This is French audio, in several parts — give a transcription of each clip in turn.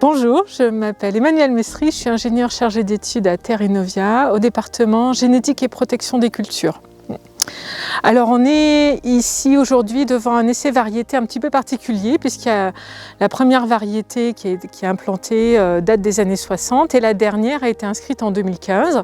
Bonjour, je m'appelle Emmanuelle Mestry, je suis ingénieure chargée d'études à Terre Innovia au département génétique et protection des cultures. Alors on est ici aujourd'hui devant un essai variété un petit peu particulier puisqu'il y a la première variété qui est implantée date des années 60 et la dernière a été inscrite en 2015.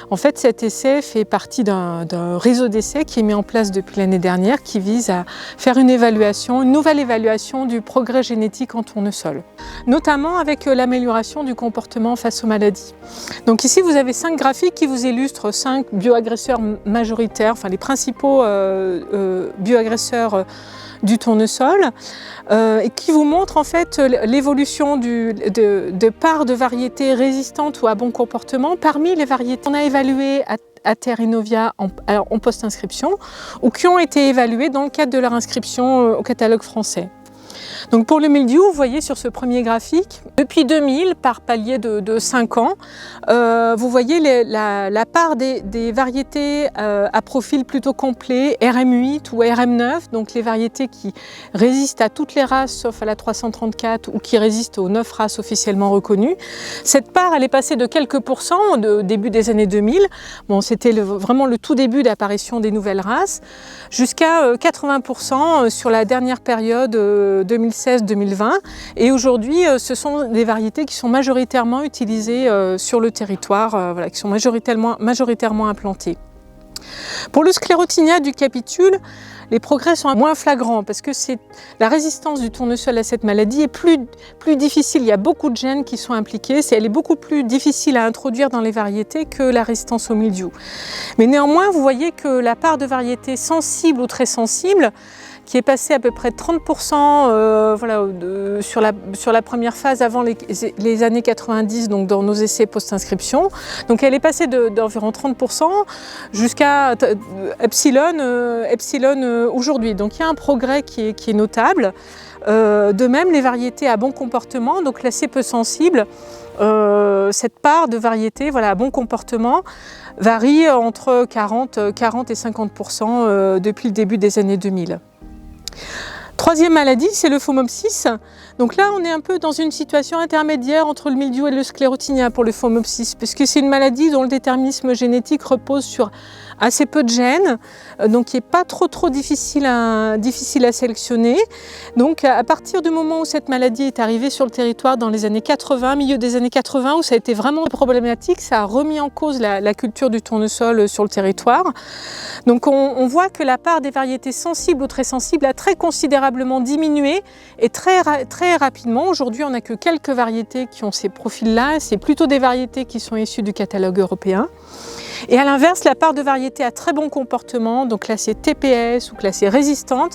En fait cet essai fait partie d'un réseau d'essais qui est mis en place depuis l'année dernière qui vise à faire une nouvelle évaluation du progrès génétique en tournesol, notamment avec l'amélioration du comportement face aux maladies. Donc ici vous avez 5 graphiques qui vous illustrent 5 bioagresseurs majoritaires, enfin les principaux bioagresseurs du tournesol et qui vous montrent en fait l'évolution de parts de variétés résistantes ou à bon comportement parmi les variétés qu'on a évaluées à Terre Innovia en post-inscription ou qui ont été évaluées dans le cadre de leur inscription au catalogue français. Donc pour le mildiou, vous voyez sur ce premier graphique, depuis 2000, par palier de 5 ans, vous voyez la part des variétés à profil plutôt complet, RM8 ou RM9, donc les variétés qui résistent à toutes les races sauf à la 334 ou qui résistent aux 9 races officiellement reconnues. Cette part, elle est passée de quelques pourcents au début des années 2000, bon, c'était vraiment le tout début d'apparition des nouvelles races, jusqu'à 80% sur la dernière période 2016-2020 et aujourd'hui ce sont des variétés qui sont majoritairement utilisées sur le territoire, qui sont majoritairement implantées. Pour le sclérotinia du capitule, les progrès sont moins flagrants parce que la résistance du tournesol à cette maladie est plus difficile. Il y a beaucoup de gènes qui sont impliqués. Elle est beaucoup plus difficile à introduire dans les variétés que la résistance au mildiou. Mais néanmoins, vous voyez que la part de variétés sensibles ou très sensibles qui est passée à peu près de 30% sur la première phase avant les années 90, donc dans nos essais post-inscription. Donc elle est passée d'environ 30% jusqu'à epsilon aujourd'hui. Donc il y a un progrès qui est notable. De même, les variétés à bon comportement, donc classées peu sensibles, cette part de variétés à bon comportement varie entre 40 et 50% depuis le début des années 2000. Troisième maladie, c'est le phomopsis. Donc là, on est un peu dans une situation intermédiaire entre le mildiou et le sclérotinia pour le phomopsis, puisque c'est une maladie dont le déterminisme génétique repose sur assez peu de gènes, donc qui n'est pas trop difficile à sélectionner. Donc à partir du moment où cette maladie est arrivée sur le territoire dans les années 80, milieu des années 80, où ça a été vraiment problématique, ça a remis en cause la culture du tournesol sur le territoire. Donc on voit que la part des variétés sensibles ou très sensibles a très considérablement diminué et très rapidement. Aujourd'hui, on n'a que quelques variétés qui ont ces profils-là. C'est plutôt des variétés qui sont issues du catalogue européen. Et à l'inverse, la part de variétés à très bon comportement, donc classées TPS ou classées résistantes,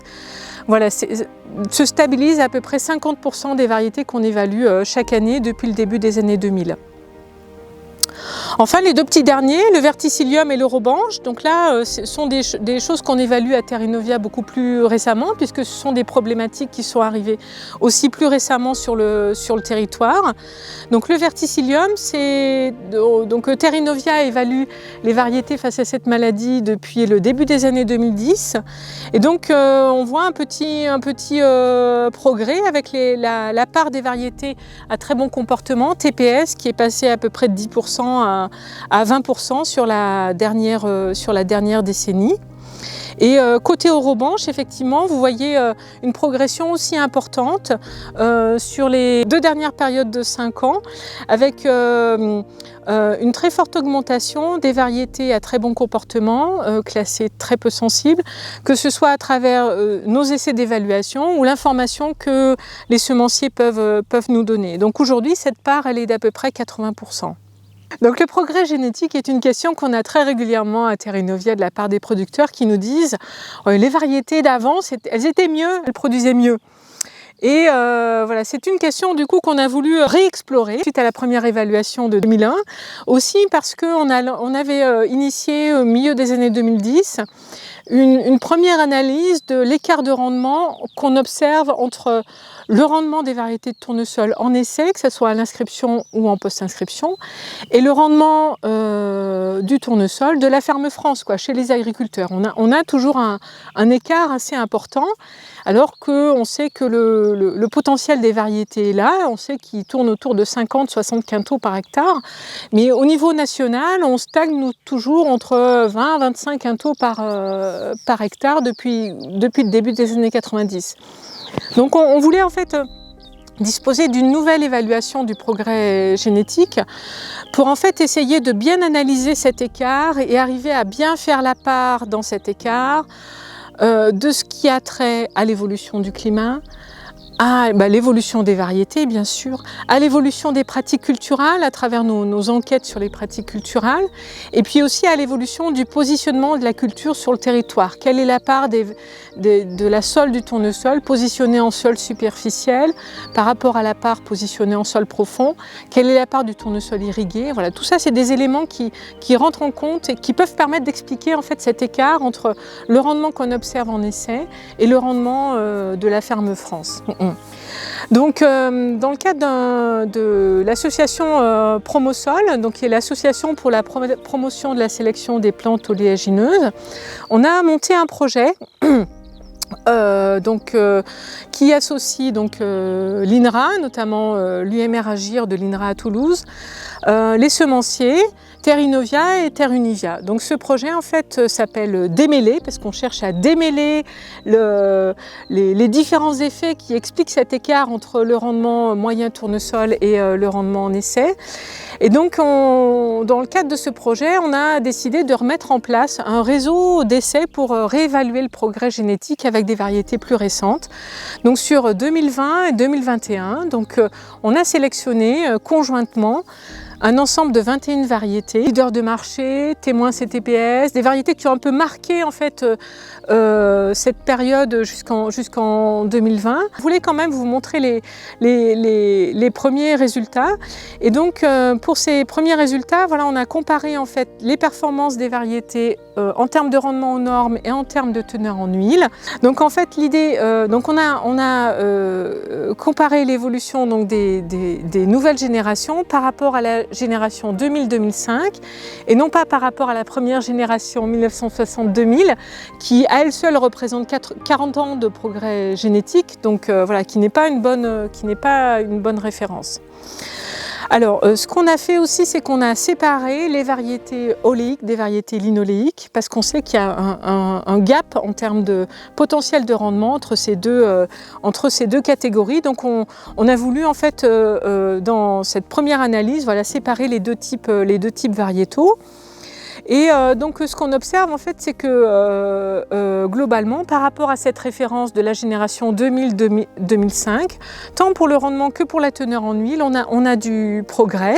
se stabilise à peu près 50% des variétés qu'on évalue chaque année depuis le début des années 2000. Enfin, les deux petits derniers, le verticillium et l'eurobanche, donc là, ce sont des choses qu'on évalue à Terre Innovia beaucoup plus récemment, puisque ce sont des problématiques qui sont arrivées aussi plus récemment sur le territoire. Donc le verticillium, donc Terre Innovia évalue les variétés face à cette maladie depuis le début des années 2010. Et donc on voit un petit progrès avec la part des variétés à très bon comportement, TPS, qui est passée à peu près de 10% à 20% sur la dernière décennie. Et côté eurobanche, effectivement, vous voyez une progression aussi importante sur les 2 dernières périodes de 5 ans, avec une très forte augmentation des variétés à très bon comportement, classées très peu sensibles, que ce soit à travers nos essais d'évaluation ou l'information que les semenciers peuvent nous donner. Donc aujourd'hui, cette part, elle est d'à peu près 80%. Donc le progrès génétique est une question qu'on a très régulièrement à Terre Innovia de la part des producteurs qui nous disent les variétés d'avant, elles étaient mieux, elles produisaient mieux. Et c'est une question du coup qu'on a voulu réexplorer suite à la première évaluation de 2001, aussi parce qu'on avait initié au milieu des années 2010 une première analyse de l'écart de rendement qu'on observe entre le rendement des variétés de tournesol en essai, que ce soit à l'inscription ou en post-inscription, et le rendement du tournesol de la ferme France, quoi, chez les agriculteurs. On a toujours un écart assez important, alors qu'on sait que le potentiel des variétés est là, on sait qu'il tourne autour de 50-60 quintaux par hectare, mais au niveau national, on stagne nous, toujours entre 20-25 quintaux par hectare depuis le début des années 90. Donc on voulait en fait disposer d'une nouvelle évaluation du progrès génétique pour en fait essayer de bien analyser cet écart et arriver à bien faire la part dans cet écart de ce qui a trait à l'évolution du climat, à l'évolution des variétés bien sûr, à l'évolution des pratiques culturales à travers nos enquêtes sur les pratiques culturales, et puis aussi à l'évolution du positionnement de la culture sur le territoire. Quelle est la part de la sole du tournesol positionnée en sol superficiel par rapport à la part positionnée en sol profond? Quelle est la part du tournesol irrigué? Voilà, tout ça c'est des éléments qui rentrent en compte et qui peuvent permettre d'expliquer en fait cet écart entre le rendement qu'on observe en essai et le rendement de la ferme France. Donc, dans le cadre de l'association Promosol, donc qui est l'association pour la promotion de la sélection des plantes oléagineuses, on a monté un projet qui associe l'INRA, notamment l'UMR Agir de l'INRA à Toulouse, les semenciers, Terre Innovia et Terre Univia. Donc ce projet en fait s'appelle Démêler, parce qu'on cherche à démêler les différents effets qui expliquent cet écart entre le rendement moyen tournesol et le rendement en essai. Et donc dans le cadre de ce projet, on a décidé de remettre en place un réseau d'essais pour réévaluer le progrès génétique avec des variétés plus récentes. Donc sur 2020 et 2021, donc, on a sélectionné conjointement un ensemble de 21 variétés, leaders de marché, témoins CTPS, des variétés qui ont un peu marqué en fait cette période jusqu'en 2020. Je voulais quand même vous montrer les premiers résultats. Et donc pour ces premiers résultats, voilà, on a comparé en fait les performances des variétés en termes de rendement aux normes et en termes de teneur en huile. Donc en fait l'idée, donc on a comparé l'évolution donc des nouvelles générations par rapport à la génération 2000-2005 et non pas par rapport à la première génération 1960-2000 qui à elle seule représente 40 ans de progrès génétique, donc voilà, qui n'est pas une bonne référence. Alors, ce qu'on a fait aussi, c'est qu'on a séparé les variétés oléiques des variétés linoléiques, parce qu'on sait qu'il y a un gap en termes de potentiel de rendement entre ces deux catégories. Donc, on a voulu, en fait, dans cette première analyse, voilà, séparer les deux types variétaux. Et donc ce qu'on observe en fait, c'est que globalement, par rapport à cette référence de la génération 2000-2005, tant pour le rendement que pour la teneur en huile, on a du progrès.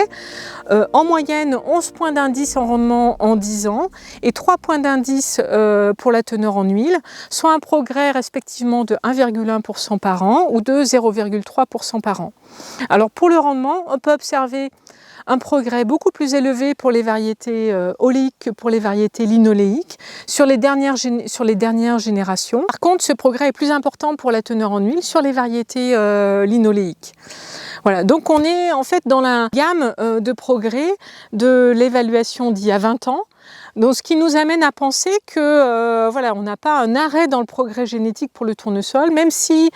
En moyenne, 11 points d'indice en rendement en 10 ans et 3 points d'indice pour la teneur en huile, soit un progrès respectivement de 1,1% par an ou de 0,3% par an. Alors pour le rendement, on peut observer un progrès beaucoup plus élevé pour les variétés oléiques que pour les variétés linoléiques sur les dernières générations. Par contre, ce progrès est plus important pour la teneur en huile sur les variétés linoléiques. Voilà, donc on est en fait dans la gamme de progrès de l'évaluation d'il y a 20 ans. Donc, ce qui nous amène à penser que voilà, on n'a pas un arrêt dans le progrès génétique pour le tournesol, même si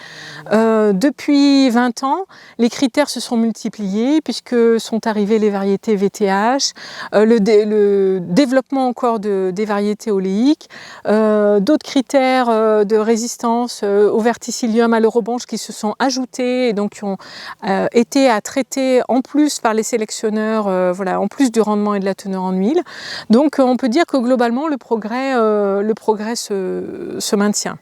depuis 20 ans, les critères se sont multipliés puisque sont arrivées les variétés VTH, le développement encore des variétés oléiques, d'autres critères de résistance au verticillium, à l'eurobanche qui se sont ajoutés et donc qui ont été à traiter en plus par les sélectionneurs, voilà, en plus du rendement et de la teneur en huile. Donc on peut dire que globalement le progrès se maintient.